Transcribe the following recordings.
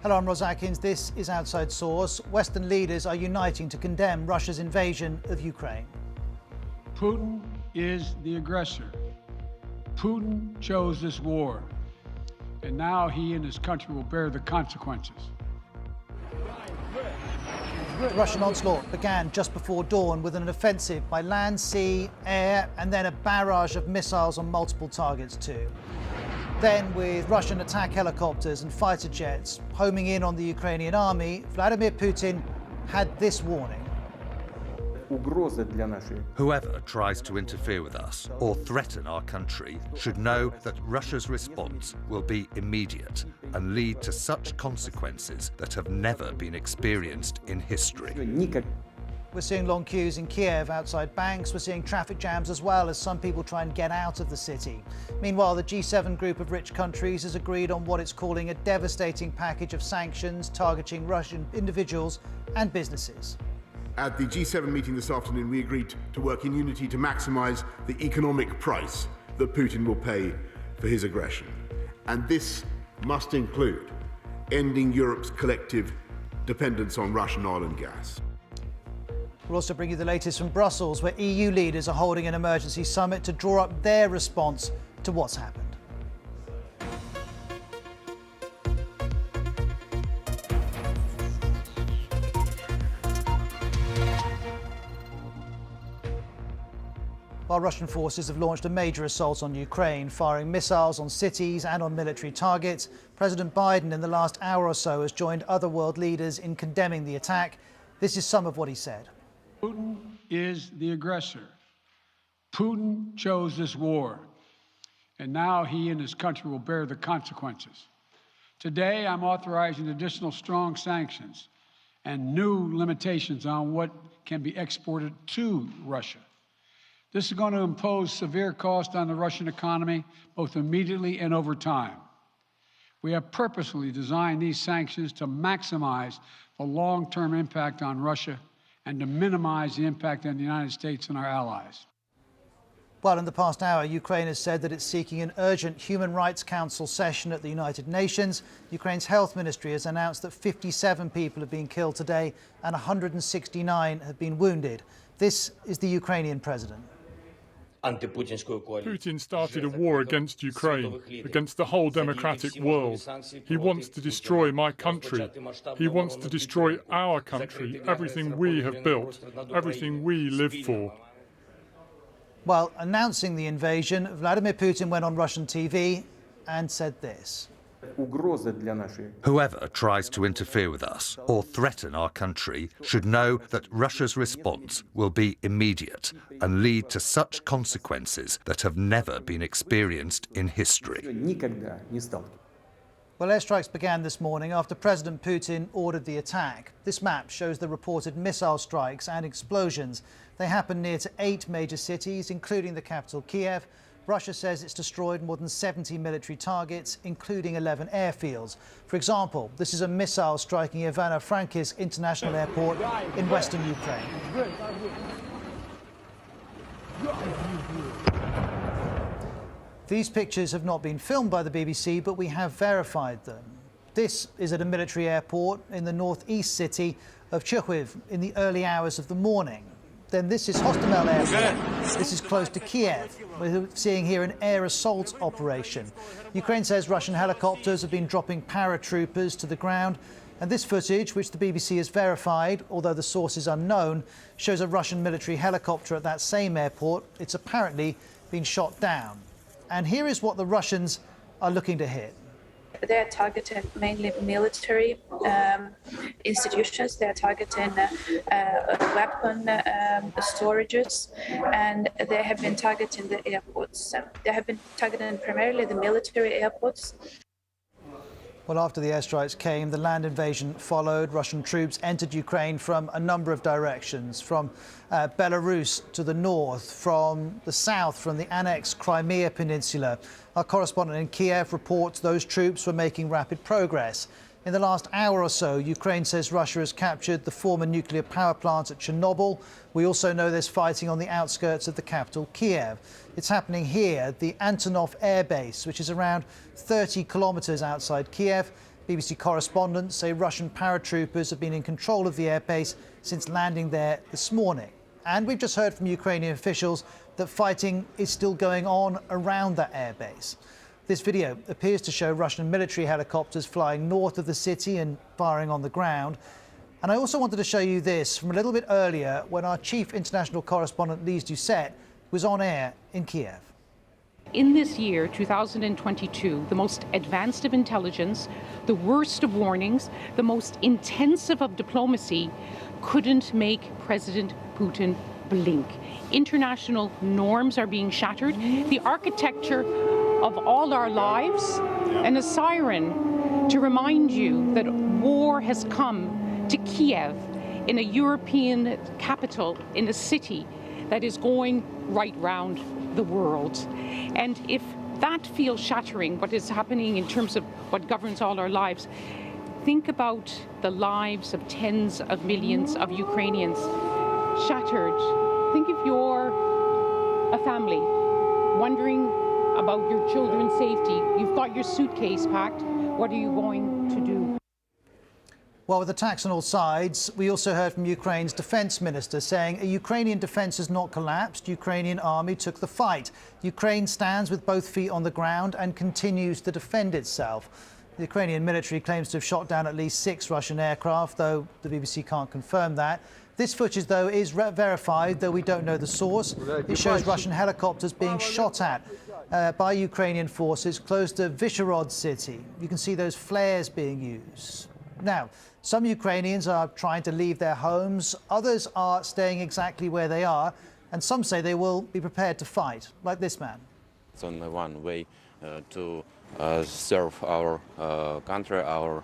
Hello, I'm Ros Atkins. This is Outside Source. Western leaders are uniting to condemn Russia's invasion of Ukraine. Putin is the aggressor. Putin chose this war, and now he and his country will bear the consequences. The Russian onslaught began just before dawn with an offensive by land, sea, air, and then a barrage of missiles on multiple targets too. Then, with Russian attack helicopters and fighter jets homing in on the Ukrainian army, Vladimir Putin had this warning. Whoever tries to interfere with us or threaten our country should know that Russia's response will be immediate and lead to such consequences that have never been experienced in history. We're seeing long queues in Kiev outside banks. We're seeing traffic jams as well as some people try and get out of the city. Meanwhile, the G7 group of rich countries has agreed on what it's calling a devastating package of sanctions targeting Russian individuals and businesses. At the G7 meeting this afternoon, we agreed to work in unity to maximise the economic price that Putin will pay for his aggression. And this must include ending Europe's collective dependence on Russian oil and gas. We'll also bring you the latest from Brussels, where EU leaders are holding an emergency summit to draw up their response to what's happened. While Russian forces have launched a major assault on Ukraine, firing missiles on cities and on military targets, President Biden in the last hour or so has joined other world leaders in condemning the attack. This is some of what he said. Putin is the aggressor. Putin chose this war, and now he and his country will bear the consequences. Today, I'm authorizing additional strong sanctions and new limitations on what can be exported to Russia. This is going to impose severe cost on the Russian economy, both immediately and over time. We have purposefully designed these sanctions to maximize the long-term impact on Russia and to minimize the impact on the United States and our allies. Well, in the past hour, Ukraine has said that it's seeking an urgent Human Rights Council session at the United Nations. Ukraine's health ministry has announced that 57 people have been killed today and 169 have been wounded. This is the Ukrainian president. Putin started a war against Ukraine, against the whole democratic world. He wants to destroy my country. He wants to destroy our country, everything we have built, everything we live for. While announcing the invasion, Vladimir Putin went on Russian TV and said this. Whoever tries to interfere with us or threaten our country should know that Russia's response will be immediate and lead to such consequences that have never been experienced in history. Well, airstrikes began this morning after President Putin ordered the attack. This map shows the reported missile strikes and explosions. They happened near to 8 major cities, including the capital, Kiev. Russia says it's destroyed more than 70 military targets, including 11 airfields. For example, this is a missile striking Ivano-Frankivsk International Airport in western Ukraine. These pictures have not been filmed by the BBC, but we have verified them. This is at a military airport in the northeast city of Chuhuiv in the early hours of the morning. Then this is Hostomel Airport. This is close to Kiev. We're seeing here an air assault operation. Ukraine says Russian helicopters have been dropping paratroopers to the ground. And this footage, which the BBC has verified, although the source is unknown, shows a Russian military helicopter at that same airport. It's apparently been shot down. And here is what the Russians are looking to hit. They are targeting mainly military institutions. They are targeting weapon storages, and they have been targeting the airports. They have been targeting primarily the military airports. Well, after the airstrikes came, the land invasion followed. Russian troops entered Ukraine from a number of directions, from Belarus to the north, from the south, from the annexed Crimea Peninsula. Our correspondent in Kiev reports those troops were making rapid progress. In the last hour or so, Ukraine says Russia has captured the former nuclear power plant at Chernobyl. We also know there's fighting on the outskirts of the capital, Kiev. It's happening here, the Antonov Air Base, which is around 30 kilometers outside Kiev. BBC correspondents say Russian paratroopers have been in control of the airbase since landing there this morning. And we've just heard from Ukrainian officials that fighting is still going on around that airbase. This video appears to show Russian military helicopters flying north of the city and firing on the ground. And I also wanted to show you this from a little bit earlier when our chief international correspondent, Lise Doucette, was on air in Kiev. In this year, 2022, the most advanced of intelligence, the worst of warnings, the most intensive of diplomacy couldn't make President Putin blink. International norms are being shattered. The architecture of all our lives, and a siren to remind you that war has come to Kiev, in a European capital, in a city that is going right round the world. And if that feels shattering, what is happening in terms of what governs all our lives, think about the lives of tens of millions of Ukrainians shattered. Think if you're a family wondering about your children's safety. You've got your suitcase packed. What are you going to do? Well, with attacks on all sides, we also heard from Ukraine's defence minister saying a Ukrainian defence has not collapsed. Ukrainian army took the fight. Ukraine stands with both feet on the ground and continues to defend itself. The Ukrainian military claims to have shot down at least 6 Russian aircraft, though the BBC can't confirm that. This footage, though, is verified, though we don't know the source. It shows Russian helicopters being shot at by Ukrainian forces close to Vyshhorod city. You can see those flares being used. Now, some Ukrainians are trying to leave their homes, others are staying exactly where they are, and some say they will be prepared to fight, like this man. It's only one way to serve our country, our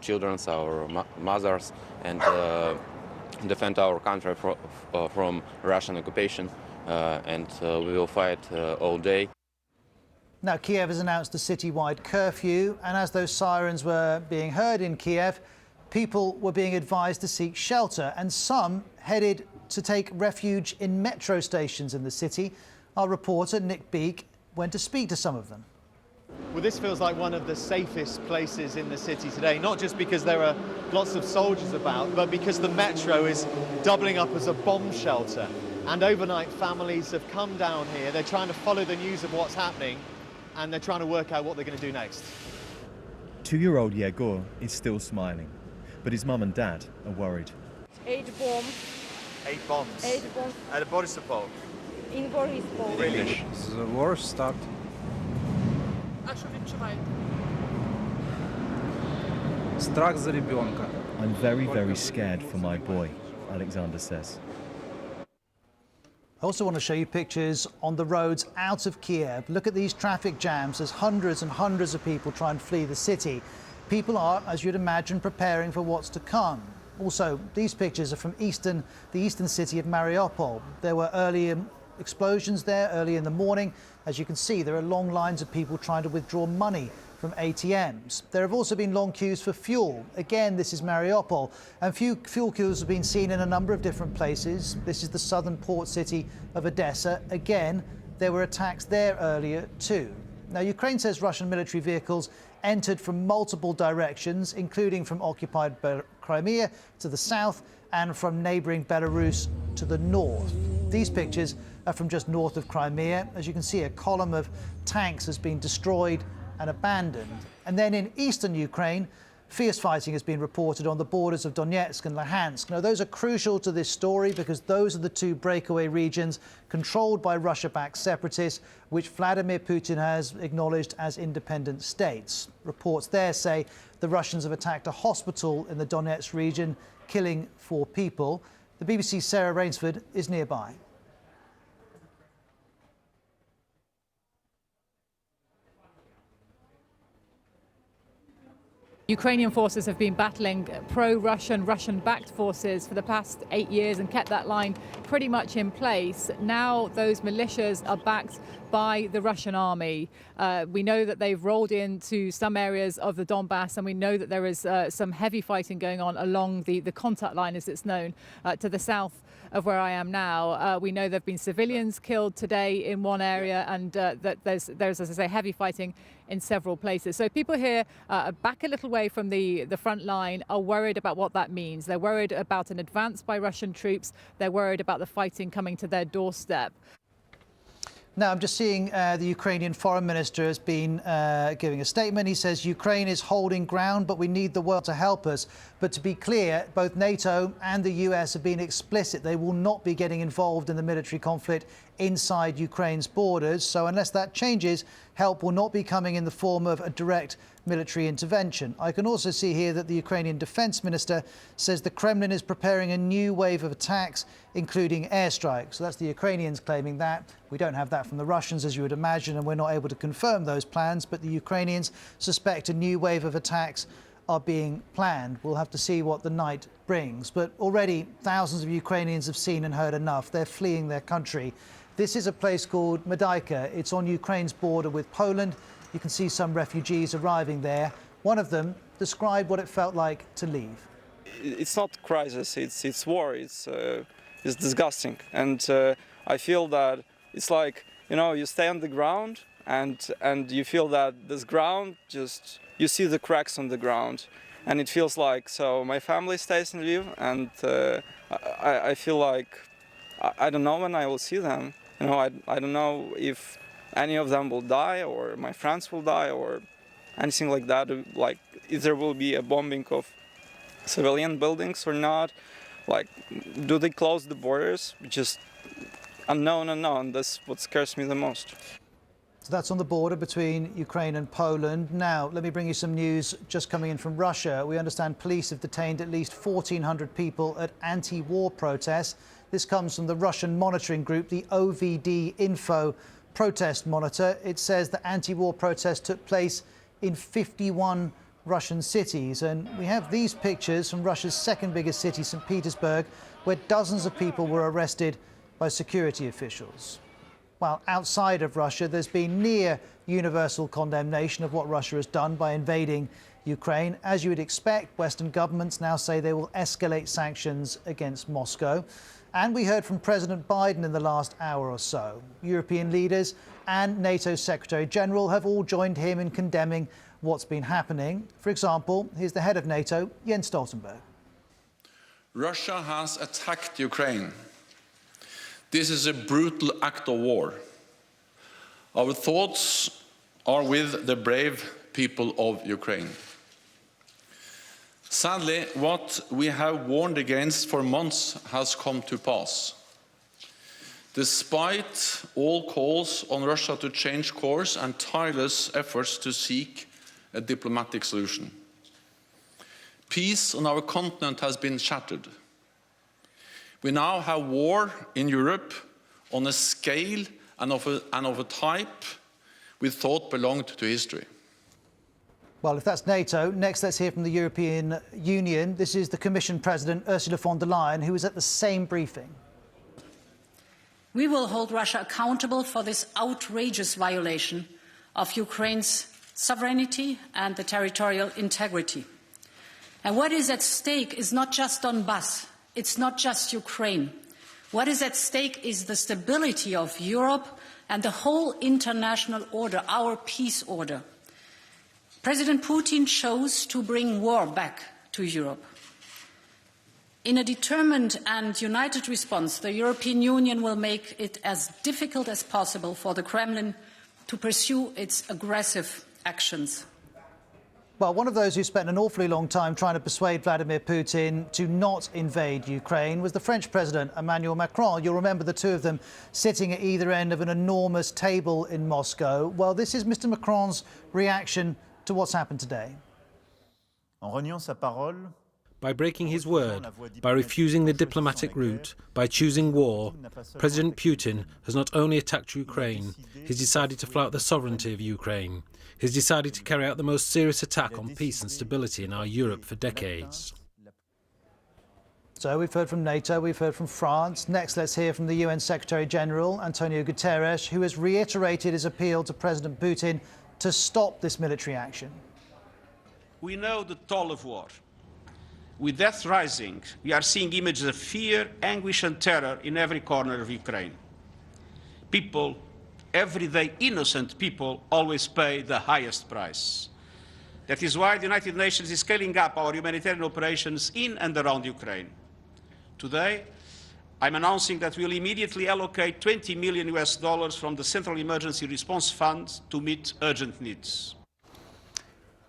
children, our mothers, and defend our country from Russian occupation, and we will fight all day. Now, Kiev has announced a citywide curfew, and as those sirens were being heard in Kiev, people were being advised to seek shelter, and some headed to take refuge in metro stations in the city. Our reporter, Nick Beak, went to speak to some of them. Well, this feels like one of the safest places in the city today, not just because there are lots of soldiers about, but because the metro is doubling up as a bomb shelter. And overnight, families have come down here. They're trying to follow the news of what's happening, and they're trying to work out what they're going to do next. 2-year-old Yegor is still smiling, but his mum and dad are worried. 8 bombs. 8 bombs? 8 bombs. At Borisopol? In Borisopol. Really? The war started. Strach za rебенка. I'm very, very scared for my boy, Alexander says. I also want to show you pictures on the roads out of Kiev. Look at these traffic jams as hundreds and hundreds of people try and flee the city. People are, as you'd imagine, preparing for what's to come. Also, these pictures are from the eastern city of Mariupol. There were early explosions there early in the morning. As you can see, there are long lines of people trying to withdraw money from ATMs. There have also been long queues for fuel. Again, this is Mariupol, and fuel queues have been seen in a number of different places. This is the southern port city of Odessa. Again, there were attacks there earlier too. Now, Ukraine says Russian military vehicles entered from multiple directions, including from occupied Crimea to the south and from neighbouring Belarus to the north. These pictures are from just north of Crimea. As you can see, a column of tanks has been destroyed and abandoned. And then in eastern Ukraine, fierce fighting has been reported on the borders of Donetsk and Luhansk. Now, those are crucial to this story because those are the 2 breakaway regions controlled by Russia-backed separatists, which Vladimir Putin has acknowledged as independent states. Reports there say the Russians have attacked a hospital in the Donetsk region, killing 4 people. The BBC's Sarah Rainsford is nearby. Ukrainian forces have been battling pro-Russian, Russian-backed forces for the past 8 years and kept that line pretty much in place. Now those militias are backed by the Russian army. We know that they've rolled into some areas of the Donbass, and we know that there is some heavy fighting going on along the contact line, as it's known, to the south of where I am now. We know there have been civilians killed today in one area, and that there's, as I say, heavy fighting in several places. So people here back a little way from the front line are worried about what that means. They're worried about an advance by Russian troops. They're worried about the fighting coming to their doorstep. Now, I'm just seeing the Ukrainian foreign minister has been giving a statement. He says Ukraine is holding ground, but we need the world to help us. But to be clear, both NATO and the US have been explicit. They will not be getting involved in the military conflict inside Ukraine's borders. So unless that changes, help will not be coming in the form of a direct military intervention. I can also see here that the Ukrainian defense minister says the Kremlin is preparing a new wave of attacks, including airstrikes. So that's the Ukrainians claiming that. We don't have that from the Russians, as you would imagine, and we're not able to confirm those plans. But the Ukrainians suspect a new wave of attacks are being planned. We'll have to see what the night brings. But already thousands of Ukrainians have seen and heard enough. They're fleeing their country. This is a place called Medyka. It's on Ukraine's border with Poland. You can see some refugees arriving there. One of them described what it felt like to leave. It's not crisis, it's war, it's disgusting. And I feel that it's like, you know, you stay on the ground and you feel that this ground just, you see the cracks on the ground. And it feels like, so my family stays in Lviv, and I feel like, I don't know when I will see them. You know, I don't know if any of them will die, or my friends will die, or anything like that. Like, if there will be a bombing of civilian buildings or not. Like, do they close the borders? Just unknown. That's what scares me the most. So that's on the border between Ukraine and Poland. Now, let me bring you some news just coming in from Russia. We understand police have detained at least 1,400 people at anti-war protests. This comes from the Russian monitoring group, the OVD Info Protest Monitor. It says that anti-war protests took place in 51 Russian cities. And we have these pictures from Russia's second biggest city, St. Petersburg, where dozens of people were arrested by security officials. While outside of Russia, there's been near universal condemnation of what Russia has done by invading Ukraine. As you would expect, Western governments now say they will escalate sanctions against Moscow. And we heard from President Biden in the last hour or so. European leaders and NATO Secretary General have all joined him in condemning what's been happening. For example, here's the head of NATO, Jens Stoltenberg. Russia has attacked Ukraine. This is a brutal act of war. Our thoughts are with the brave people of Ukraine. Sadly, what we have warned against for months has come to pass. Despite all calls on Russia to change course and tireless efforts to seek a diplomatic solution, peace on our continent has been shattered. We now have war in Europe on a scale and of a type we thought belonged to history. Well, if that's NATO, next let's hear from the European Union. This is the Commission President, Ursula von der Leyen, who was at the same briefing. We will hold Russia accountable for this outrageous violation of Ukraine's sovereignty and the territorial integrity. And what is at stake is not just Donbass, it's not just Ukraine. What is at stake is the stability of Europe and the whole international order, our peace order. President Putin chose to bring war back to Europe. In a determined and united response, the European Union will make it as difficult as possible for the Kremlin to pursue its aggressive actions. Well, one of those who spent an awfully long time trying to persuade Vladimir Putin to not invade Ukraine was the French President, Emmanuel Macron. You'll remember the two of them sitting at either end of an enormous table in Moscow. Well, this is Mr. Macron's reaction to what's happened today. By breaking his word, by refusing the diplomatic route, by choosing war, President Putin has not only attacked Ukraine, he's decided to flout the sovereignty of Ukraine. He's decided to carry out the most serious attack on peace and stability in our Europe for decades. So we've heard from NATO, we've heard from France. Next, let's hear from the UN Secretary General, Antonio Guterres, who has reiterated his appeal to President Putin to stop this military action. We know the toll of war, With death rising, we are seeing images of fear, anguish and terror in every corner of Ukraine. People, everyday innocent people, always pay the highest price. That is why the United Nations is scaling up our humanitarian operations in and around Ukraine. Today, I'm announcing that we'll immediately allocate $20 million from the Central Emergency Response Fund to meet urgent needs.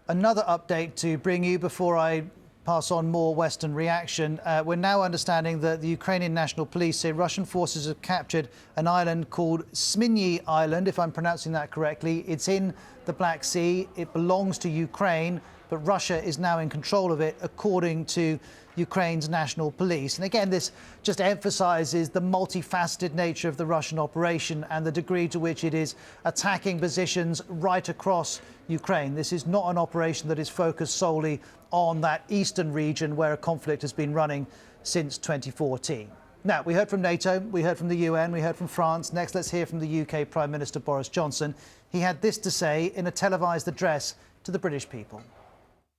Another update to bring you before I pass on more Western reaction. We're now understanding that the Ukrainian National Police say Russian forces have captured an island called Sminy Island, if I'm pronouncing that correctly. It's in the Black Sea. It belongs to Ukraine, but Russia is now in control of it, according to Ukraine's national police. And again, this just emphasizes the multifaceted nature of the Russian operation and the degree to which it is attacking positions right across Ukraine. This is not an operation that is focused solely on that eastern region where a conflict has been running since 2014. Now, we heard from NATO, we heard from the UN, we heard from France. Next, let's hear from the UK Prime Minister Boris Johnson. He had this to say in a televised address to the British people.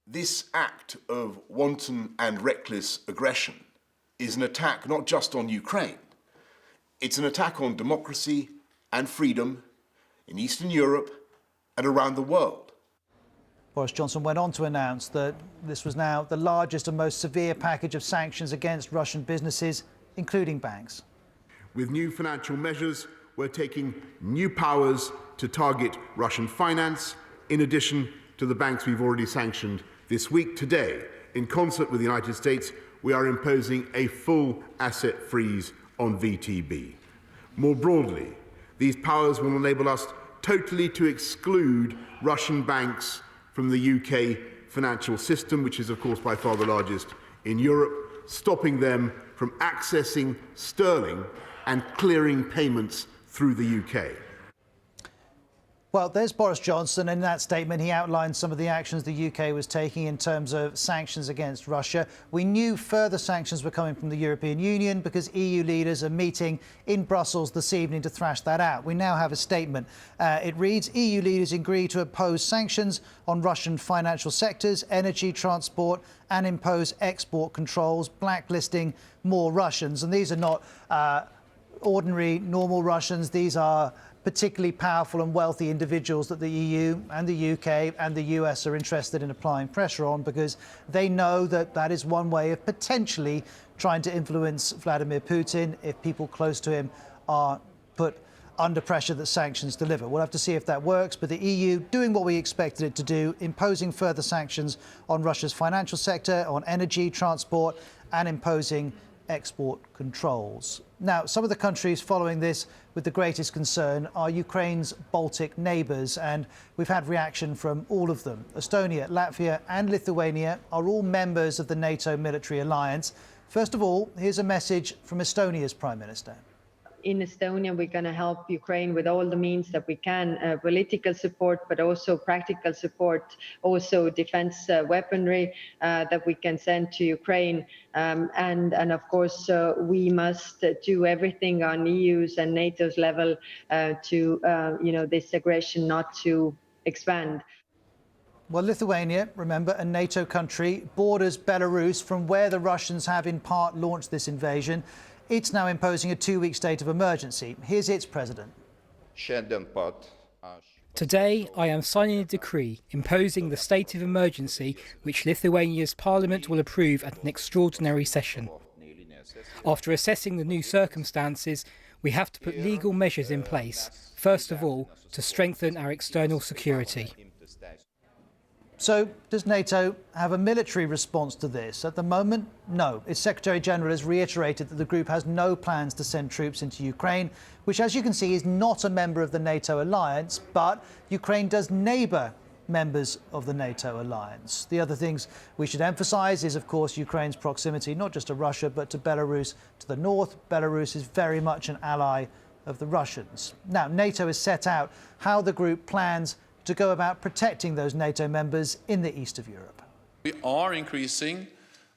This act of wanton and reckless aggression is an attack not just on Ukraine. It's an attack on democracy and freedom in Eastern Europe and around the world. Boris Johnson went on to announce that this was now the largest and most severe package of sanctions against Russian businesses, including banks. With new financial measures, we're taking new powers to target Russian finance, in addition to the banks we've already sanctioned this week. Today, in concert with the United States, we are imposing a full asset freeze on VTB. More broadly, these powers will enable us totally to exclude Russian banks from the UK financial system, which is, of course, by far the largest in Europe, stopping them from accessing sterling and clearing payments through the UK. Well, there's Boris Johnson. In that statement, he outlined some of the actions the UK was taking in terms of sanctions against Russia. We knew further sanctions were coming from the European Union because EU leaders are meeting in Brussels this evening to thrash that out. We now have a statement. It reads, EU leaders agree to impose sanctions on Russian financial sectors, energy, transport, and impose export controls, blacklisting more Russians. And these are not ordinary, normal Russians. These are particularly powerful and wealthy individuals that the EU and the UK and the US are interested in applying pressure on, because they know that that is one way of potentially trying to influence Vladimir Putin if people close to him are put under pressure that sanctions deliver. We'll have to see if that works, but the EU doing what we expected it to do, imposing further sanctions on Russia's financial sector, on energy, transport, and imposing export controls. Now, some of the countries following this with the greatest concern are Ukraine's Baltic neighbours, and we've had reaction from all of them. Estonia, Latvia and Lithuania are all members of the NATO military alliance. First of all, here's a message from Estonia's Prime Minister. In Estonia, we're going to help Ukraine with all the means that we can, political support, but also practical support, also defense weaponry that we can send to Ukraine. And of course, we must do everything on EU's and NATO's level to, this aggression not to expand. Well, Lithuania, remember, a NATO country, borders Belarus, from where the Russians have in part launched this invasion. It's now imposing a 2-week state of emergency. Here's its president. Today, I am signing a decree imposing the state of emergency, which Lithuania's parliament will approve at an extraordinary session. After assessing the new circumstances, we have to put legal measures in place, first of all, to strengthen our external security. So, does NATO have a military response to this? At the moment, no. Its Secretary-General has reiterated that the group has no plans to send troops into Ukraine, which, as you can see, is not a member of the NATO alliance, but Ukraine does neighbour members of the NATO alliance. The other things we should emphasise is, of course, Ukraine's proximity, not just to Russia, but to Belarus to the north. Belarus is very much an ally of the Russians. Now, NATO has set out how the group plans to go about protecting those NATO members in the east of Europe. We are increasing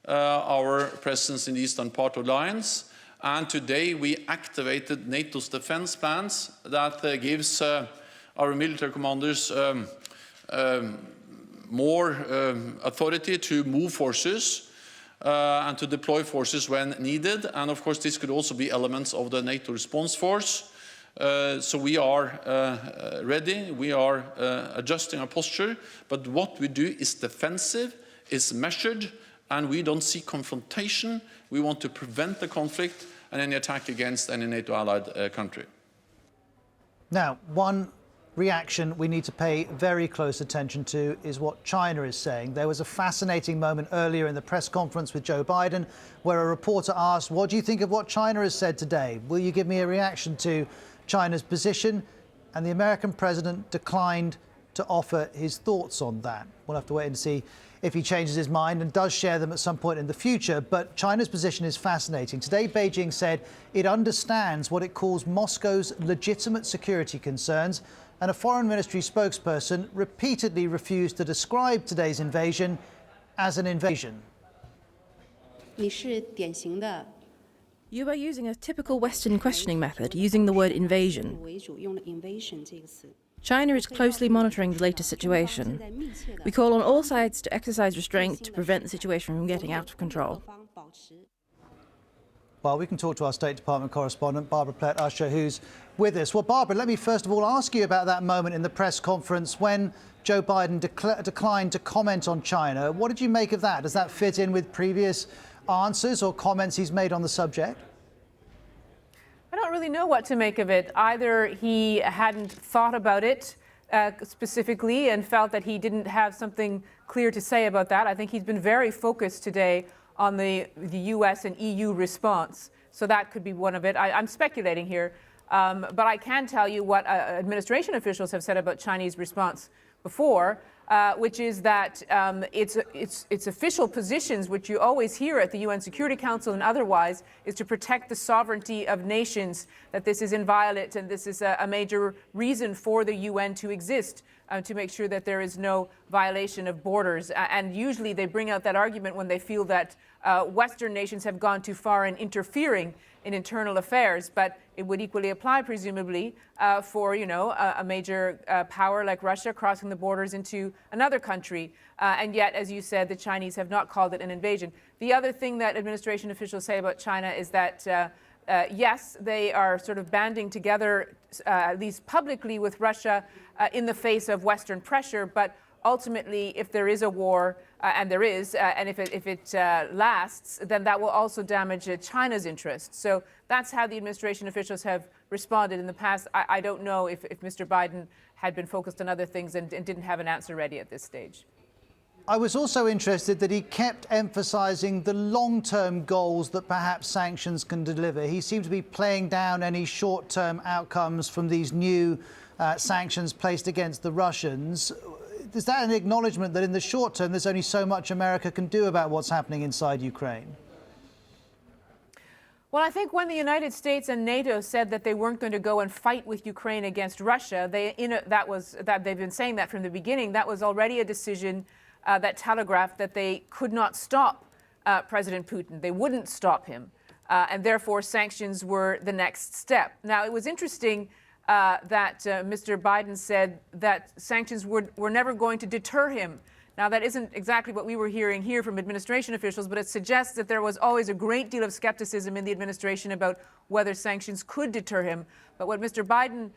our presence in the eastern part of the alliance, and today we activated NATO's defense plans that gives our military commanders more authority to move forces and to deploy forces when needed. And of course, this could also be elements of the NATO response force. So we are ready, we are adjusting our posture, but what we do is defensive, is measured, and we don't see confrontation. We want to prevent the conflict and any attack against any NATO allied country. Now, one reaction we need to pay very close attention to is what China is saying. There was a fascinating moment earlier in the press conference with Joe Biden where a reporter asked, what do you think of what China has said today? Will you give me a reaction to China's position? And the American president declined to offer his thoughts on that. We'll have to wait and see if he changes his mind and does share them at some point in the future. But China's position is fascinating. Today, Beijing said it understands what it calls Moscow's legitimate security concerns, and a foreign ministry spokesperson repeatedly refused to describe today's invasion as an invasion. You are using a typical Western questioning method, using the word invasion. China is closely monitoring the latest situation. We call on all sides to exercise restraint to prevent the situation from getting out of control. Well, we can talk to our State Department correspondent, Barbara Plett-Usher, who's with us. Well, Barbara, let me first of all ask you about that moment in the press conference when Joe Biden declined to comment on China. What did you make of that? Does that fit in with previous answers or comments he's made on the subject? I don't really know what to make of it. Either he hadn't thought about it specifically and felt that he didn't have something clear to say about that. I think he's been very focused today on the US and EU response. So that could be one of it. I'm speculating here, but I can tell you what administration officials have said about Chinese response before, which is that its official positions, which you always hear at the UN Security Council and otherwise, is to protect the sovereignty of nations, that this is inviolate and this is a major reason for the UN to exist, to make sure that there is no violation of borders. And usually they bring out that argument when they feel that Western nations have gone too far in interfering in internal affairs, but it would equally apply, presumably, for a major power like Russia crossing the borders into another country. And yet, as you said, the Chinese have not called it an invasion. The other thing that administration officials say about China is that, yes, they are sort of banding together, at least publicly, with Russia in the face of Western pressure, but ultimately, if there is a war, and there is, and if it lasts, then that will also damage China's interests. So that's how the administration officials have responded in the past. I don't know if Mr. Biden had been focused on other things and didn't have an answer ready at this stage. I was also interested that he kept emphasizing the long-term goals that perhaps sanctions can deliver. He seemed to be playing down any short-term outcomes from these new sanctions placed against the Russians. Is that an acknowledgement that in the short term there's only so much America can do about what's happening inside Ukraine? Well, I think when the United States and NATO said that they weren't going to go and fight with Ukraine against Russia, they've been saying that from the beginning. That was already a decision that telegraphed that they could not stop President Putin. They wouldn't stop him, and therefore sanctions were the next step. Now, it was interesting that Mr. Biden said that sanctions were never going to deter him. Now, that isn't exactly what we were hearing here from administration officials, but it suggests that there was always a great deal of skepticism in the administration about whether sanctions could deter him. But what Mr. Biden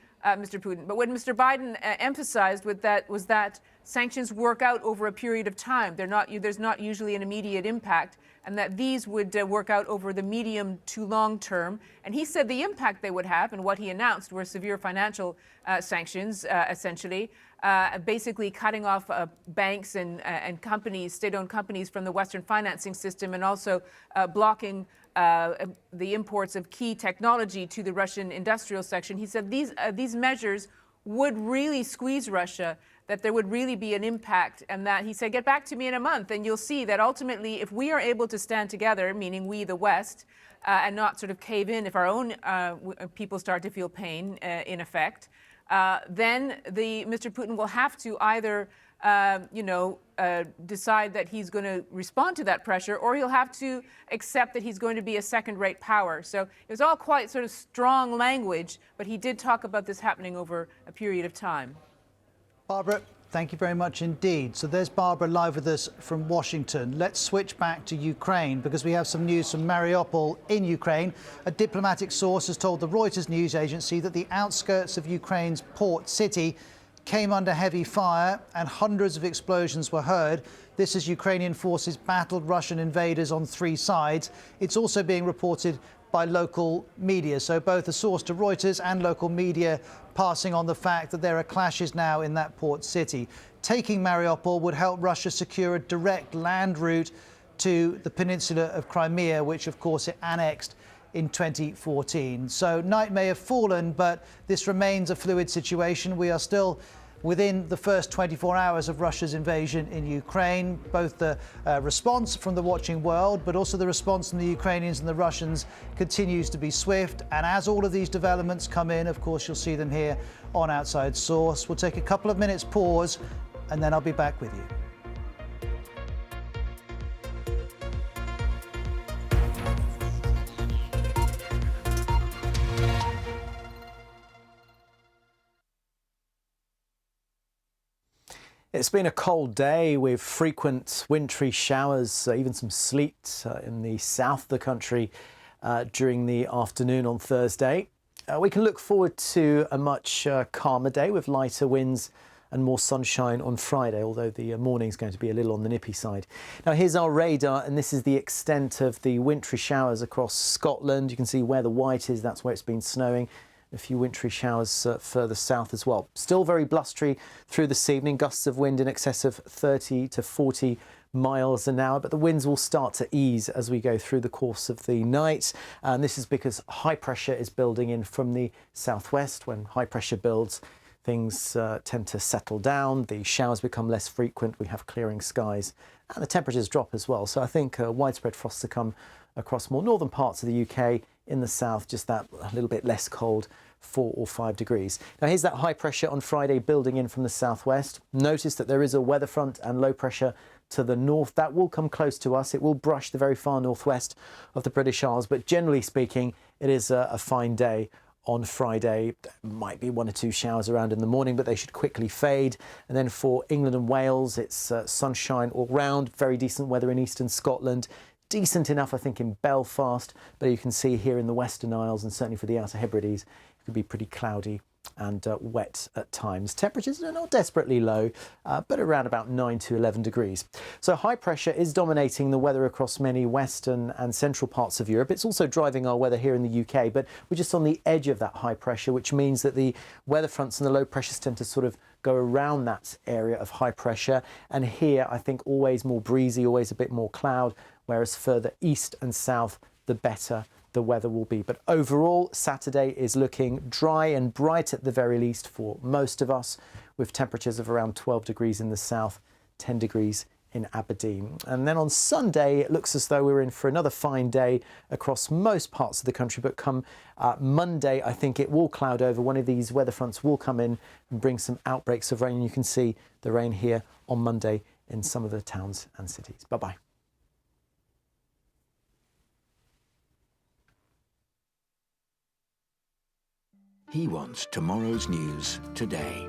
emphasized was that sanctions work out over a period of time. There's not usually an immediate impact, and that these would work out over the medium to long term. And he said the impact they would have, and what he announced were severe financial sanctions, essentially, basically cutting off banks and companies, state-owned companies, from the Western financing system, and also blocking the imports of key technology to the Russian industrial section. He said these measures would really squeeze Russia, that there would really be an impact, and that he said, get back to me in a month and you'll see that ultimately if we are able to stand together, meaning we, the West, and not sort of cave in if our own people start to feel pain, in effect, then Mr. Putin will have to either decide that he's going to respond to that pressure, or he'll have to accept that he's going to be a second-rate power. So it was all quite sort of strong language, but he did talk about this happening over a period of time. Barbara, Thank you very much indeed. So there's Barbara live with us from Washington. Let's switch back to Ukraine because we have some news from Mariupol in Ukraine. A diplomatic source has told the Reuters news agency that the outskirts of Ukraine's port city came under heavy fire and hundreds of explosions were heard. This as Ukrainian forces battled Russian invaders on 3 sides. It's also being reported by local media. So both a source to Reuters and local media passing on the fact that there are clashes now in that port city. Taking Mariupol would help Russia secure a direct land route to the peninsula of Crimea, which of course it annexed in 2014. So night may have fallen, but this remains a fluid situation. We are still within the first 24 hours of Russia's invasion in Ukraine. Both the response from the watching world, but also the response from the Ukrainians and the Russians continues to be swift. And as all of these developments come in, of course, you'll see them here on Outside Source. We'll take a couple of minutes pause, and then I'll be back with you. It's been a cold day with frequent wintry showers, even some sleet in the south of the country during the afternoon on Thursday. We can look forward to a much calmer day with lighter winds and more sunshine on Friday, although the morning's going to be a little on the nippy side. Now here's our radar, and this is the extent of the wintry showers across Scotland. You can see where the white is, that's where it's been snowing. A few wintry showers further south as well. Still very blustery through this evening, gusts of wind in excess of 30 to 40 miles an hour, but the winds will start to ease as we go through the course of the night. And this is because high pressure is building in from the southwest. When high pressure builds, things tend to settle down. The showers become less frequent. We have clearing skies and the temperatures drop as well. So I think widespread frosts to come across more northern parts of the UK. In the south, just that a little bit less cold, 4 or 5 degrees. Now here's that high pressure on Friday building in from the southwest. Notice that there is a weather front and low pressure to the north. That will come close to us. It will brush the very far northwest of the British Isles, but generally speaking, it is a fine day on Friday. There might be 1 or 2 showers around in the morning, but they should quickly fade. And then for England and Wales, it's sunshine all round, very decent weather in eastern Scotland. Decent enough, I think, in Belfast, but you can see here in the Western Isles and certainly for the Outer Hebrides, it could be pretty cloudy and wet at times. Temperatures are not desperately low, but around about 9 to 11 degrees. So high pressure is dominating the weather across many western and central parts of Europe. It's also driving our weather here in the UK, but we're just on the edge of that high pressure, which means that the weather fronts and the low pressures tend to sort of go around that area of high pressure. And here, I think, always more breezy, always a bit more cloud, whereas further east and south, the better the weather will be. But overall, Saturday is looking dry and bright at the very least for most of us, with temperatures of around 12 degrees in the south, 10 degrees in Aberdeen. And then on Sunday, it looks as though we're in for another fine day across most parts of the country. But come Monday, I think it will cloud over. One of these weather fronts will come in and bring some outbreaks of rain. You can see the rain here on Monday in some of the towns and cities. Bye-bye. He wants tomorrow's news today.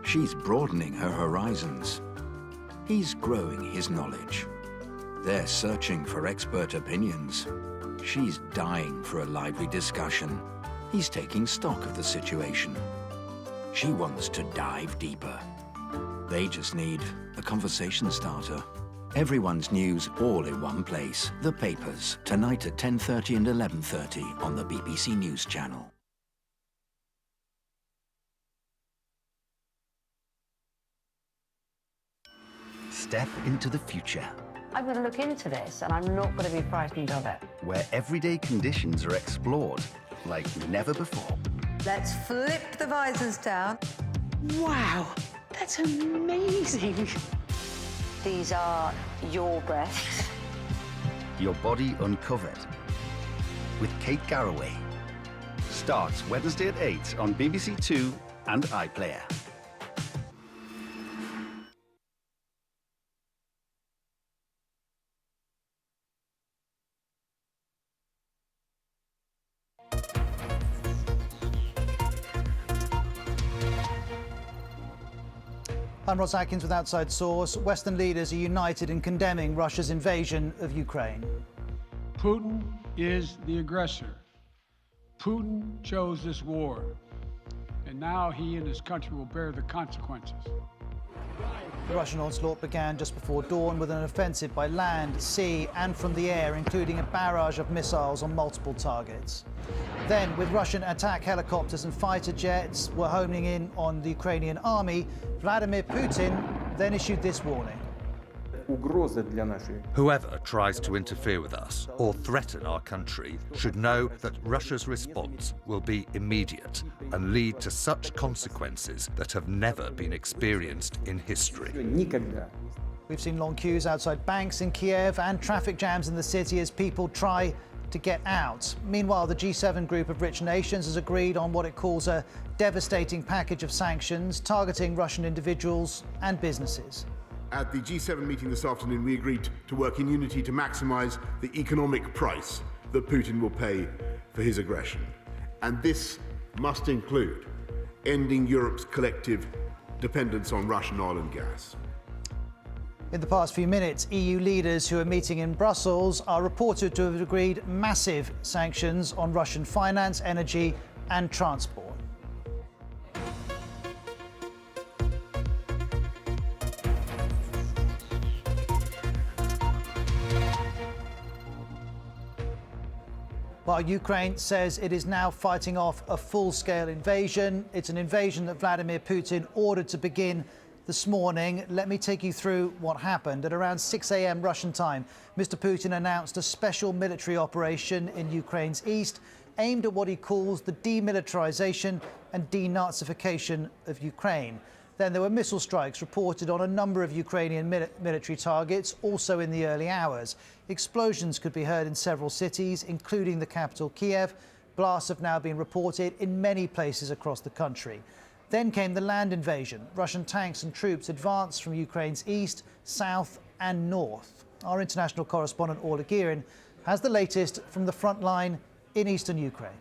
She's broadening her horizons. He's growing his knowledge. They're searching for expert opinions. She's dying for a lively discussion. He's taking stock of the situation. She wants to dive deeper. They just need a conversation starter. Everyone's news all in one place. The papers, tonight at 10:30 and 11:30 on the BBC News Channel. Step into the future, I'm going to look into this and I'm not going to be frightened of it. where everyday conditions are explored like never before. Let's flip the visors down. Wow, that's amazing. These are your breaths. Your body uncovered. With Kate Garraway. Starts Wednesday at 8 on BBC Two and iPlayer. I'm Ross Atkins with Outside Source. Western leaders are united in condemning Russia's invasion of Ukraine. Putin is the aggressor. Putin chose this war, and now he and his country will bear the consequences. The Russian onslaught began just before dawn with an offensive by land, sea and from the air, including a barrage of missiles on multiple targets. Then, with Russian attack helicopters and fighter jets were homing in on the Ukrainian army, Vladimir Putin then issued this warning. Whoever tries to interfere with us or threaten our country should know that Russia's response will be immediate and lead to such consequences that have never been experienced in history. We've seen long queues outside banks in Kiev and traffic jams in the city as people try to get out. Meanwhile, the G7 group of rich nations has agreed on what it calls a devastating package of sanctions targeting Russian individuals and businesses. At the G7 meeting this afternoon, we agreed to work in unity to maximise the economic price that Putin will pay for his aggression. And this must include ending Europe's collective dependence on Russian oil and gas. In the past few minutes, EU leaders who are meeting in Brussels are reported to have agreed massive sanctions on Russian finance, energy and transport. While Ukraine says it is now fighting off a full-scale invasion, it's an invasion that Vladimir Putin ordered to begin this morning. Let me take you through what happened. At around 6 a.m. Russian time, Mr. Putin announced a special military operation in Ukraine's east aimed at what he calls the demilitarization and denazification of Ukraine. Then there were missile strikes reported on a number of Ukrainian military targets, also in the early hours. Explosions could be heard in several cities, including the capital, Kiev. Blasts have now been reported in many places across the country. Then came the land invasion. Russian tanks and troops advanced from Ukraine's east, south and north. Our international correspondent, Orla Guerin, has the latest from the front line in eastern Ukraine.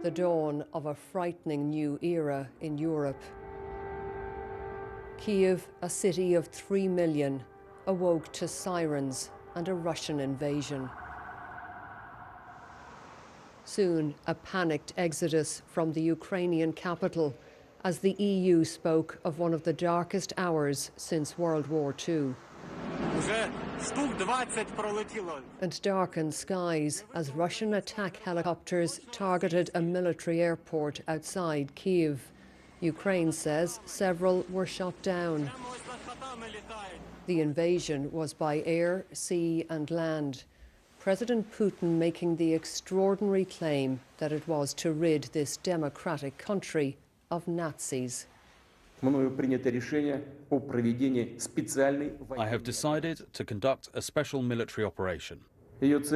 The dawn of a frightening new era in Europe. Kiev, a city of 3 million, awoke to sirens and a Russian invasion. Soon, a panicked exodus from the Ukrainian capital as the EU spoke of one of the darkest hours since World War II. And darkened skies as Russian attack helicopters targeted a military airport outside Kiev. Ukraine says several were shot down. The invasion was by air, sea and land. President Putin making the extraordinary claim that it was to rid this democratic country of Nazis. I have decided to conduct a special military operation. Its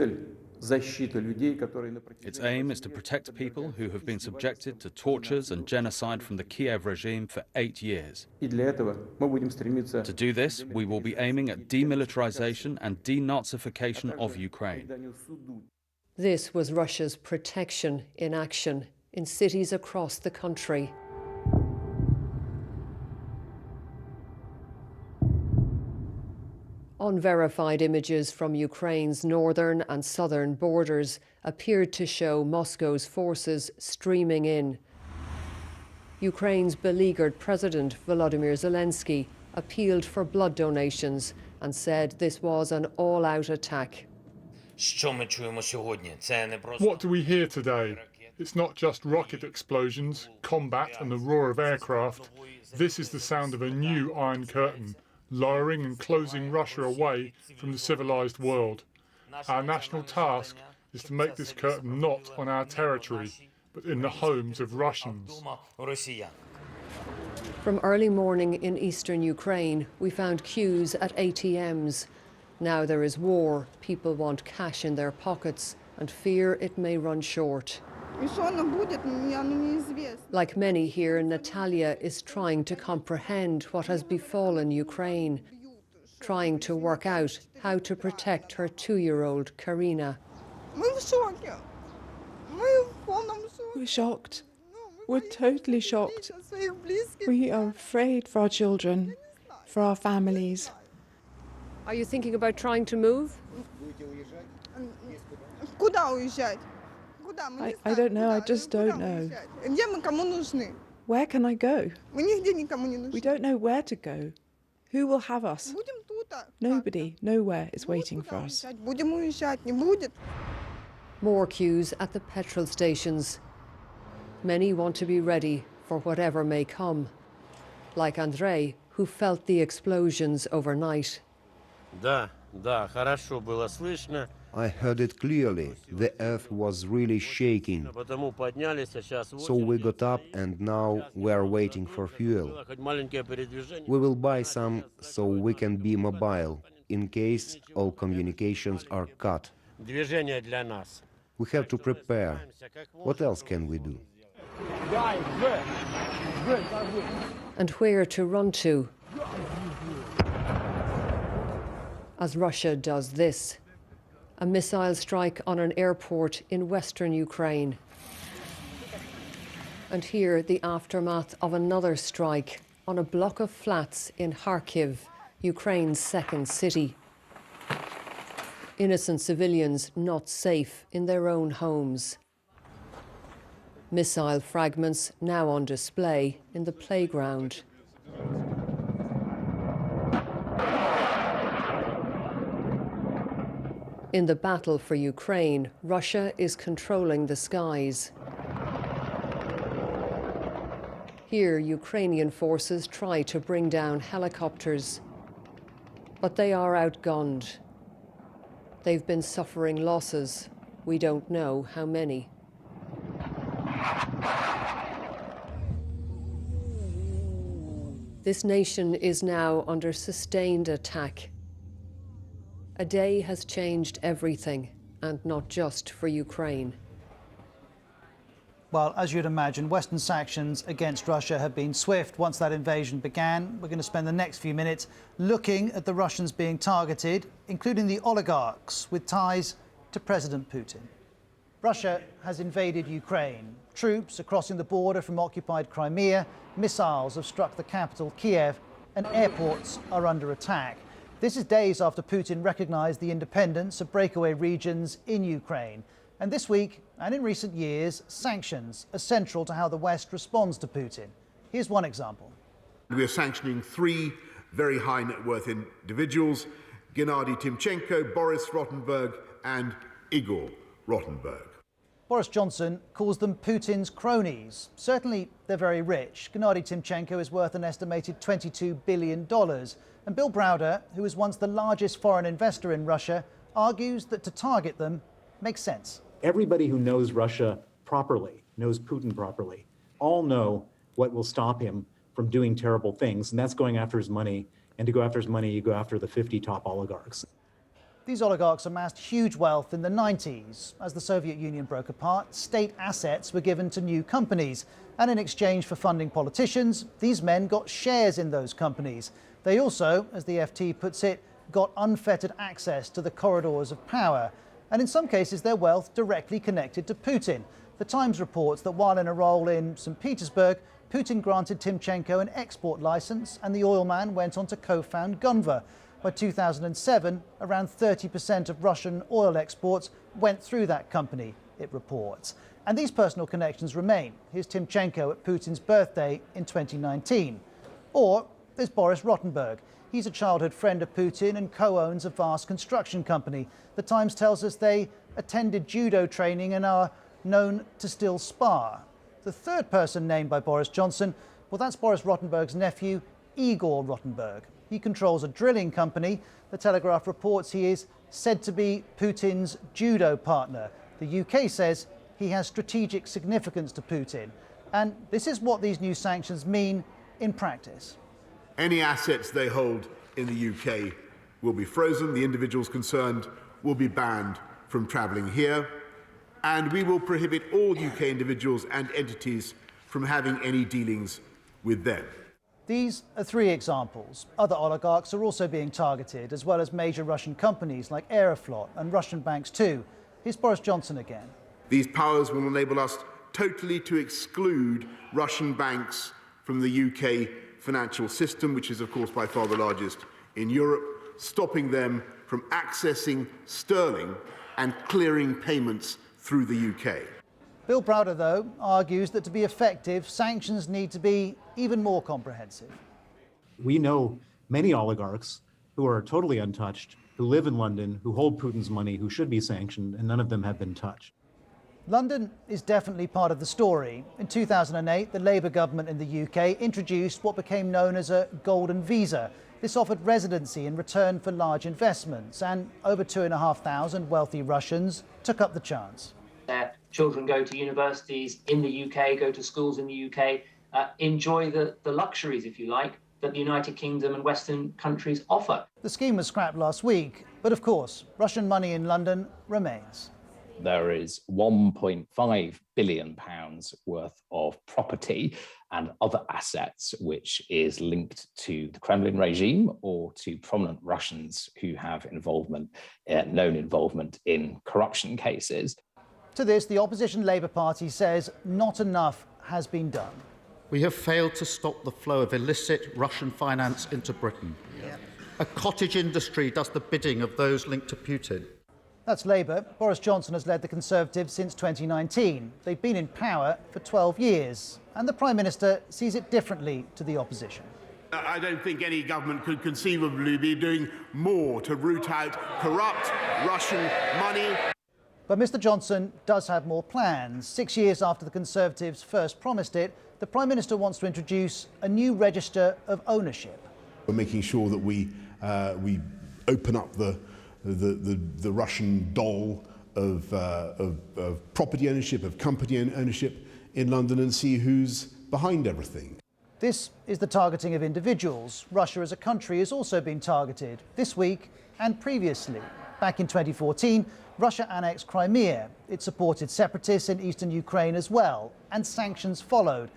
aim is to protect people who have been subjected to tortures and genocide from the Kiev regime for 8 years. To do this, we will be aiming at demilitarization and denazification of Ukraine. This was Russia's protection in action in cities across the country. Unverified images from Ukraine's northern and southern borders appeared to show Moscow's forces streaming in. Ukraine's beleaguered President Volodymyr Zelensky appealed for blood donations and said this was an all-out attack. What do we hear today? It's not just rocket explosions, combat and the roar of aircraft. This is the sound of a new Iron Curtain, lowering and closing Russia away from the civilized world. Our national task is to make this curtain not on our territory, but in the homes of Russians. From early morning in eastern Ukraine, we found queues at ATMs. Now there is war, people want cash in their pockets and fear it may run short. Like many here, Natalia is trying to comprehend what has befallen Ukraine, trying to work out how to protect her 2-year-old Karina. We're shocked. We're totally shocked. We are afraid for our children, for our families. Are you thinking about trying to move? I don't know, I just don't know. Where can I go? We don't know where to go. Who will have us? Nobody, nowhere is waiting for us. More queues at the petrol stations. Many want to be ready for whatever may come. Like Andrei, who felt the explosions overnight. I heard it clearly. The earth was really shaking. So we got up and now we are waiting for fuel. We will buy some so we can be mobile in case all communications are cut. We have to prepare. What else can we do? And where to run to as Russia does this. A missile strike on an airport in western Ukraine. And here, the aftermath of another strike on a block of flats in Kharkiv, Ukraine's second city. Innocent civilians not safe in their own homes. Missile fragments now on display in the playground. In the battle for Ukraine, Russia is controlling the skies. Here, Ukrainian forces try to bring down helicopters, but they are outgunned. They've been suffering losses. We don't know how many. This nation is now under sustained attack. A day has changed everything, and not just for Ukraine. Well, as you'd imagine, Western sanctions against Russia have been swift once that invasion began. We're going to spend the next few minutes looking at the Russians being targeted, including the oligarchs with ties to President Putin. Russia has invaded Ukraine. Troops are crossing the border from occupied Crimea, missiles have struck the capital, Kiev, and airports are under attack. This is days after Putin recognized the independence of breakaway regions in Ukraine. And this week, and in recent years, sanctions are central to how the West responds to Putin. Here's one example. We are sanctioning 3 very high net worth individuals: Gennady Timchenko, Boris Rottenberg, and Igor Rottenberg. Boris Johnson calls them Putin's cronies. Certainly, they're very rich. Gennady Timchenko is worth an estimated $22 billion. And Bill Browder, who was once the largest foreign investor in Russia, argues that to target them makes sense. Everybody who knows Russia properly, knows Putin properly, all know what will stop him from doing terrible things, and that's going after his money. And to go after his money, you go after the 50 top oligarchs. These oligarchs amassed huge wealth in the 90s. As the Soviet Union broke apart, state assets were given to new companies. And in exchange for funding politicians, these men got shares in those companies. They also, as the FT puts it, got unfettered access to the corridors of power. And in some cases, their wealth directly connected to Putin. The Times reports that while in a role in St. Petersburg, Putin granted Timchenko an export license and the oil man went on to co-found Gunvor. By 2007, around 30% of Russian oil exports went through that company, it reports. And these personal connections remain. Here's Timchenko at Putin's birthday in 2019. Or there's Boris Rottenberg. He's a childhood friend of Putin and co-owns a vast construction company. The Times tells us they attended judo training and are known to still spar. The third person named by Boris Johnson, well, that's Boris Rottenberg's nephew, Igor Rottenberg. He controls a drilling company. The Telegraph reports he is said to be Putin's judo partner. The UK says he has strategic significance to Putin. And this is what these new sanctions mean in practice. Any assets they hold in the UK will be frozen. The individuals concerned will be banned from travelling here. And we will prohibit all UK individuals and entities from having any dealings with them. These are 3 examples. Other oligarchs are also being targeted, as well as major Russian companies like Aeroflot and Russian banks too. Here's Boris Johnson again. These powers will enable us totally to exclude Russian banks from the UK financial system, which is, of course, by far the largest in Europe, stopping them from accessing sterling and clearing payments through the UK. Bill Browder, though, argues that to be effective, sanctions need to be even more comprehensive. We know many oligarchs who are totally untouched, who live in London, who hold Putin's money, who should be sanctioned, and none of them have been touched. London is definitely part of the story. In 2008, the Labour government in the UK introduced what became known as a golden visa. This offered residency in return for large investments, and over 2,500 wealthy Russians took up the chance. Their children go to universities in the UK, go to schools in the UK, enjoy the luxuries, if you like, that the United Kingdom and Western countries offer. The scheme was scrapped last week, but of course, Russian money in London remains. There is £1.5 billion worth of property and other assets which is linked to the Kremlin regime or to prominent Russians who have known involvement in corruption cases. To this, the opposition Labour Party says not enough has been done. We have failed to stop the flow of illicit Russian finance into Britain. A cottage industry does the bidding of those linked to Putin. That's Labour. Boris Johnson has led the Conservatives since 2019. They've been in power for 12 years, and the Prime Minister sees it differently to the opposition. I don't think any government could conceivably be doing more to root out corrupt Russian money. But Mr Johnson does have more plans. 6 years after the Conservatives first promised it, the Prime Minister wants to introduce a new register of ownership. We're making sure that we open up the Russian doll of property ownership, of company ownership in London, and see who's behind everything. This is the targeting of individuals. Russia as a country has also been targeted this week and previously. Back in 2014, Russia annexed Crimea. It supported separatists in eastern Ukraine as well, and sanctions followed.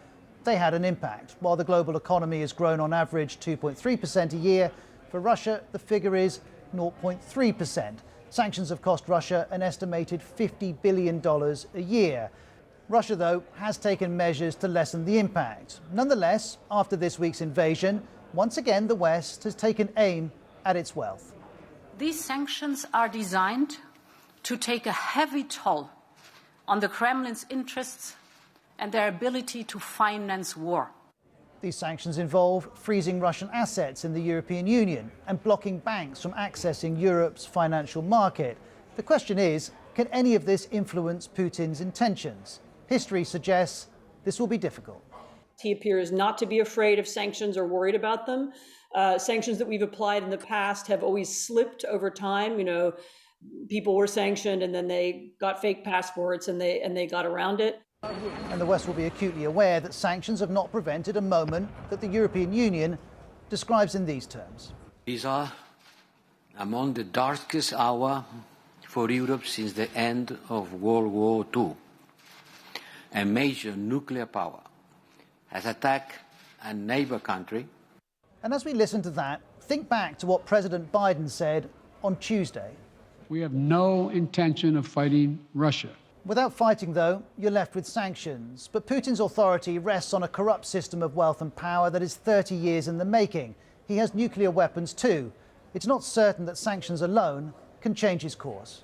They had an impact. While the global economy has grown on average 2.3% a year, for Russia the figure is 0.3%. Sanctions have cost Russia an estimated $50 billion a year. Russia, though, has taken measures to lessen the impact. Nonetheless, after this week's invasion, once again the West has taken aim at its wealth. These sanctions are designed to take a heavy toll on the Kremlin's interests and their ability to finance war. These sanctions involve freezing Russian assets in the European Union and blocking banks from accessing Europe's financial market. The question is, can any of this influence Putin's intentions? History suggests this will be difficult. He appears not to be afraid of sanctions or worried about them. Sanctions that we've applied in the past have always slipped over time. You know, people were sanctioned and then they got fake passports and they got around it. And the West will be acutely aware that sanctions have not prevented a moment that the European Union describes in these terms. These are among the darkest hours for Europe since the end of World War II. A major nuclear power has attacked a neighbor country. And as we listen to that, think back to what President Biden said on Tuesday. We have no intention of fighting Russia. Without fighting, though, you're left with sanctions. But Putin's authority rests on a corrupt system of wealth and power that is 30 years in the making. He has nuclear weapons too. It's not certain that sanctions alone can change his course.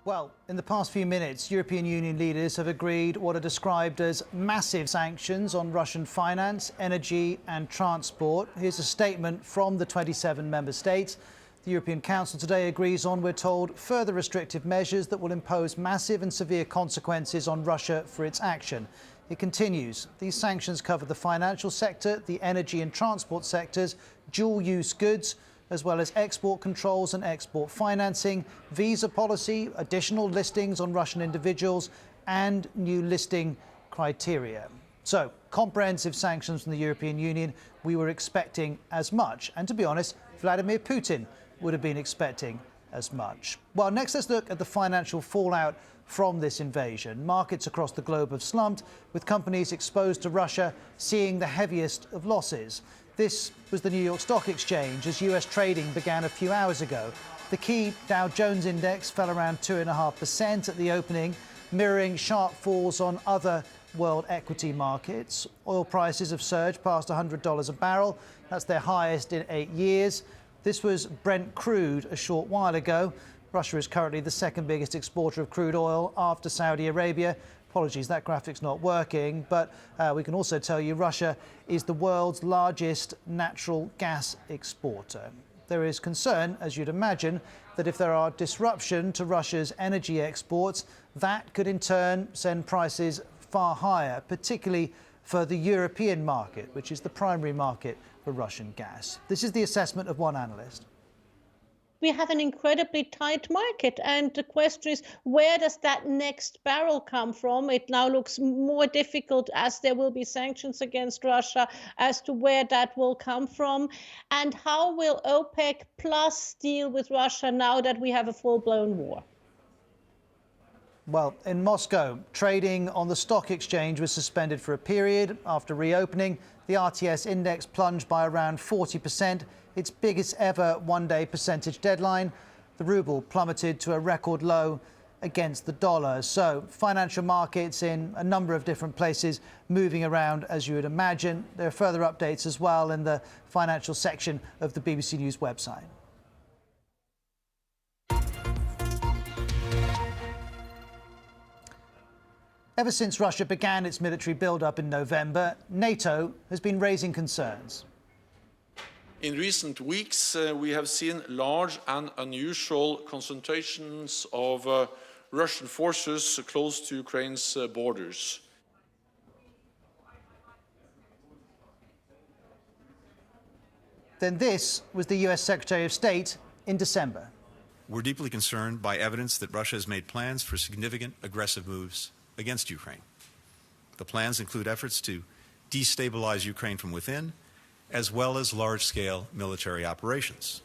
Well, in the past few minutes, European Union leaders have agreed what are described as massive sanctions on Russian finance, energy and transport. Here's a statement from the 27 member states. The European Council today agrees on, we're told, further restrictive measures that will impose massive and severe consequences on Russia for its action. It continues. These sanctions cover the financial sector, the energy and transport sectors, dual-use goods, as well as export controls and export financing, visa policy, additional listings on Russian individuals, and new listing criteria. So, comprehensive sanctions from the European Union. We were expecting as much. And to be honest, Vladimir Putin would have been expecting as much. Well, next let's look at the financial fallout from this invasion. Markets across the globe have slumped, with companies exposed to Russia seeing the heaviest of losses. This was the New York Stock Exchange as US trading began a few hours ago. The key Dow Jones index fell around 2.5% at the opening, mirroring sharp falls on other world equity markets. Oil prices have surged past $100 a barrel. That's their highest in 8 years. This was Brent crude a short while ago. Russia is currently the second biggest exporter of crude oil after Saudi Arabia. Apologies, that graphic's not working, but we can also tell you Russia is the world's largest natural gas exporter. There is concern, as you'd imagine, that if there are disruption to Russia's energy exports, that could in turn send prices far higher, particularly for the European market, which is the primary market for Russian gas. This is the assessment of one analyst. We have an incredibly tight market, and the question is, where does that next barrel come from? It now looks more difficult as there will be sanctions against Russia as to where that will come from. And how will OPEC Plus deal with Russia now that we have a full-blown war? Well, in Moscow, trading on the stock exchange was suspended for a period. After reopening, the RTS index plunged by around 40%, its biggest ever one-day percentage deadline. The ruble plummeted to a record low against the dollar. So financial markets in a number of different places moving around, as you would imagine. There are further updates as well in the financial section of the BBC News website. Ever since Russia began its military build-up in November, NATO has been raising concerns. In recent weeks, we have seen large and unusual concentrations of Russian forces close to Ukraine's borders. Then this was the US Secretary of State in December. We're deeply concerned by evidence that Russia has made plans for significant aggressive moves against Ukraine. The plans include efforts to destabilize Ukraine from within, as well as large-scale military operations.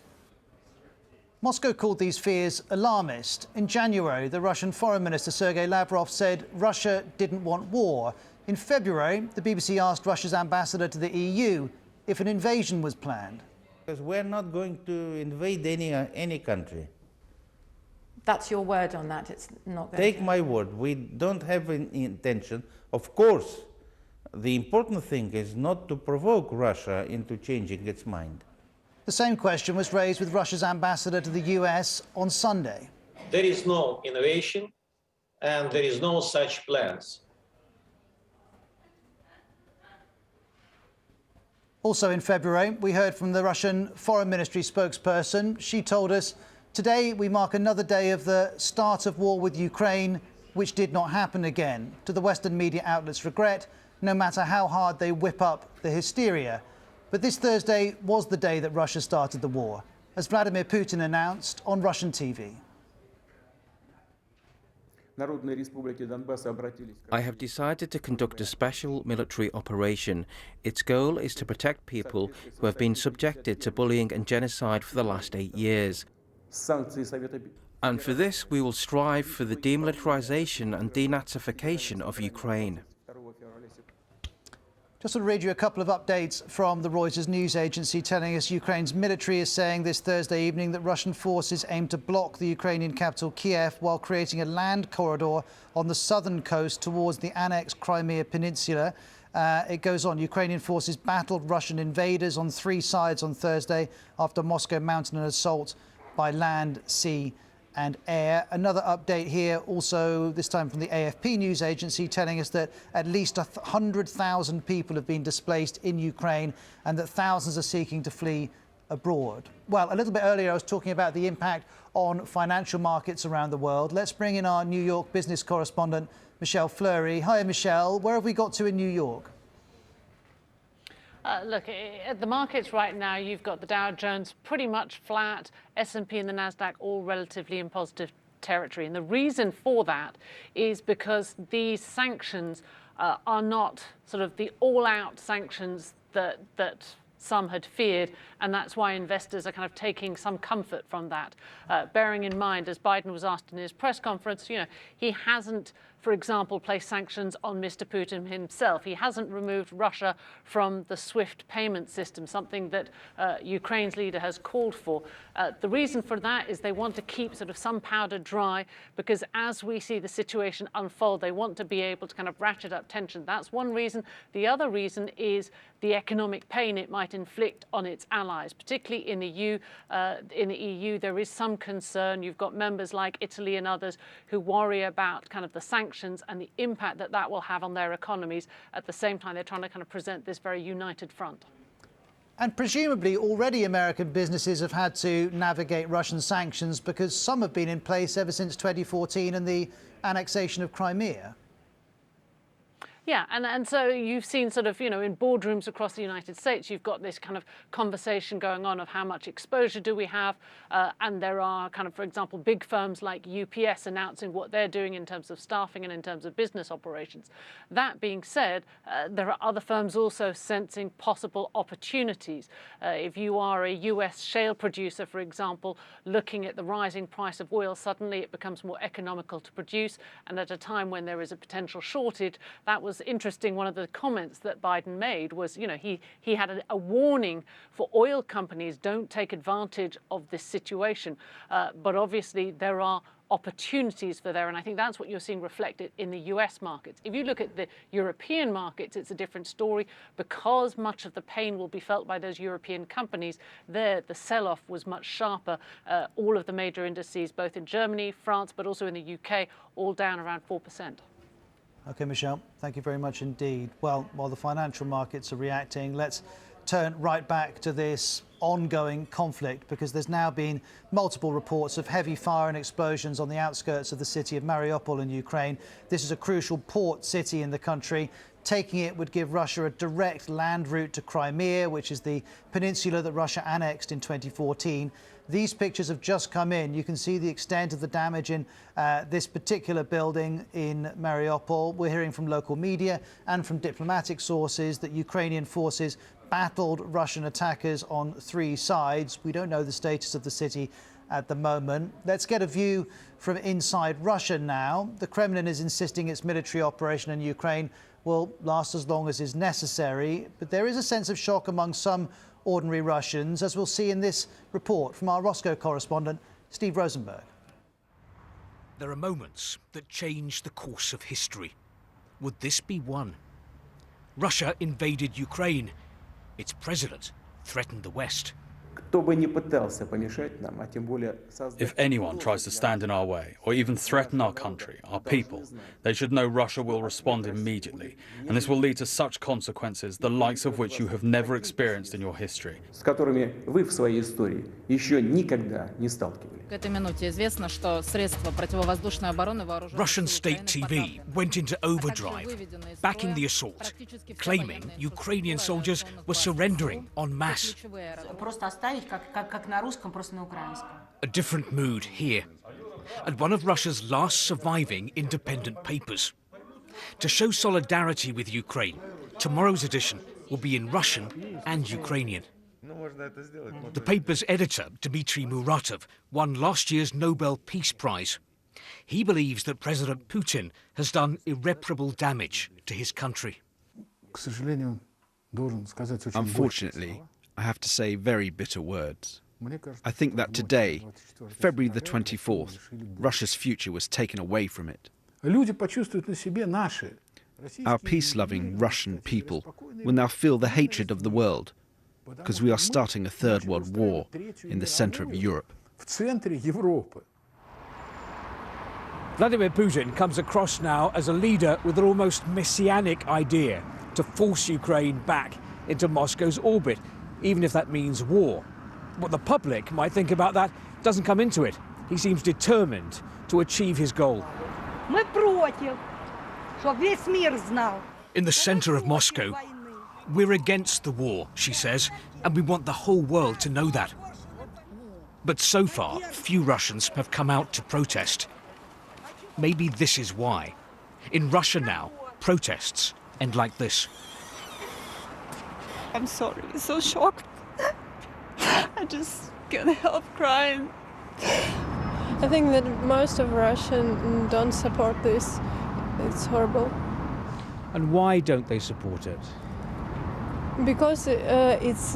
Moscow called these fears alarmist. In January, the Russian Foreign Minister Sergei Lavrov said Russia didn't want war. In February, the BBC asked Russia's ambassador to the EU if an invasion was planned. Because we're not going to invade any country. That's your word on that, it's not going Take to. my word, we don't have an intention. Of course, the important thing is not to provoke Russia into changing its mind. The same question was raised with Russia's ambassador to the US on Sunday. There is no innovation and there is no such plans. Also in February, we heard from the Russian Foreign Ministry spokesperson. She told us, today we mark another day of the start of war with Ukraine, which did not happen again. To the Western media outlets' regret, no matter how hard they whip up the hysteria. But this Thursday was the day that Russia started the war, as Vladimir Putin announced on Russian TV. I have decided to conduct a special military operation. Its goal is to protect people who have been subjected to bullying and genocide for the last 8 years. And for this, we will strive for the demilitarization and denazification of Ukraine. Just to read you a couple of updates from the Reuters news agency telling us Ukraine's military is saying this Thursday evening that Russian forces aim to block the Ukrainian capital Kiev while creating a land corridor on the southern coast towards the annexed Crimea Peninsula. It goes on. Ukrainian forces battled Russian invaders on 3 sides on Thursday after Moscow mounted an assault by land, sea and air. Another update here, also this time from the AFP news agency, telling us that at least 100,000 people have been displaced in Ukraine and that thousands are seeking to flee abroad. Well, a little bit earlier I was talking about the impact on financial markets around the world. Let's bring in our New York business correspondent, Michelle Fleury. Hi, Michelle. Where have we got to in New York? Look, at the markets right now, you've got the Dow Jones pretty much flat, S&P and the Nasdaq all relatively in positive territory. And the reason for that is because these sanctions are not sort of the all-out sanctions that some had feared, and that's why investors are kind of taking some comfort from that. Bearing in mind, as Biden was asked in his press conference, he hasn't for example, place sanctions on Mr. Putin himself. He hasn't removed Russia from the SWIFT payment system, something that Ukraine's leader has called for. The reason for that is they want to keep sort of some powder dry, because as we see the situation unfold, they want to be able to kind of ratchet up tension. That's one reason. The other reason is the economic pain it might inflict on its allies, particularly in the EU. There is some concern. You've got members like Italy and others who worry about kind of the sanctions and the impact that that will have on their economies. At the same time, they're trying to kind of present this very united front. And presumably already American businesses have had to navigate Russian sanctions, because some have been in place ever since 2014 and the annexation of Crimea. Yeah, and so you've seen sort of, you know, in boardrooms across the United States, you've got this kind of conversation going on of how much exposure do we have, and there are kind of, for example, big firms like UPS announcing what they're doing in terms of staffing and in terms of business operations. That being said, there are other firms also sensing possible opportunities. If you are a US shale producer, for example, looking at the rising price of oil, suddenly it becomes more economical to produce, and at a time when there is a potential shortage, that was interesting. One of the comments that Biden made was, you know, he had a warning for oil companies: don't take advantage of this situation. But obviously there are opportunities for there, and I think that's what you're seeing reflected in the US markets. If you look at the European markets, it's a different story. Because much of the pain will be felt by those European companies, there the sell-off was much sharper. All of the major indices, both in Germany, France, but also in the UK, all down around 4%. OK, Michelle, thank you very much indeed. Well, while the financial markets are reacting, let's turn right back to this ongoing conflict, because there's now been multiple reports of heavy fire and explosions on the outskirts of the city of Mariupol in Ukraine. This is a crucial port city in the country. Taking it would give Russia a direct land route to Crimea, which is the peninsula that Russia annexed in 2014. These pictures have just come in. You can see the extent of the damage in this particular building in Mariupol. We're hearing from local media and from diplomatic sources that Ukrainian forces battled Russian attackers on 3 sides. We don't know the status of the city at the moment. Let's get a view from inside Russia now. The Kremlin is insisting its military operation in Ukraine will last as long as is necessary, but there is a sense of shock among some ordinary Russians, as we'll see in this report from our Moscow correspondent, Steve Rosenberg. There are moments that change the course of history. Would this be one? Russia invaded Ukraine. Its president threatened the West. If anyone tries to stand in our way or even threaten our country, our people, they should know Russia will respond immediately, and this will lead to such consequences, the likes of which you have never experienced in your history. Russian state TV went into overdrive, backing the assault, claiming Ukrainian soldiers were surrendering en masse. A different mood here, and one of Russia's last surviving independent papers. To show solidarity with Ukraine, tomorrow's edition will be in Russian and Ukrainian. The paper's editor, Dmitry Muratov, won last year's Nobel Peace Prize. He believes that President Putin has done irreparable damage to his country. Unfortunately, I have to say very bitter words. I think that today, February the 24th, Russia's future was taken away from it. Our peace-loving Russian people will now feel the hatred of the world, because we are starting a third world war in the center of Europe. Vladimir Putin comes across now as a leader with an almost messianic idea to force Ukraine back into Moscow's orbit, even if that means war. What the public might think about that doesn't come into it. He seems determined to achieve his goal. In the center of Moscow, we're against the war, she says, and we want the whole world to know that. But so far, few Russians have come out to protest. Maybe this is why. In Russia now, protests end like this. I'm sorry, so shocked. I just can't help crying. I think that most of Russians don't support this. It's horrible. And why don't they support it? Because it's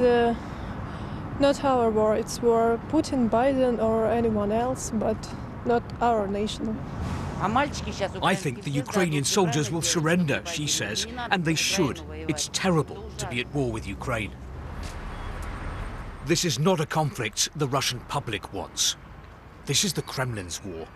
not our war, it's war Putin, Biden or anyone else, but not our nation. I think the Ukrainian soldiers will surrender, she says, and they should. It's terrible to be at war with Ukraine. This is not a conflict the Russian public wants. This is the Kremlin's war.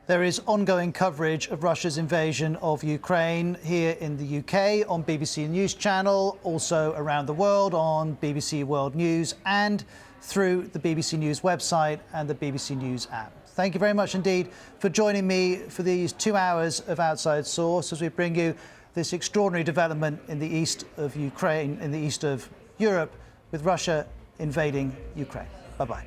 There is ongoing coverage of Russia's invasion of Ukraine here in the UK on BBC News Channel, also around the world on BBC World News and through the BBC News website and the BBC News app. Thank you very much indeed for joining me for these 2 hours of Outside Source as we bring you this extraordinary development in the east of Ukraine, in the east of Europe, with Russia invading Ukraine. Bye-bye.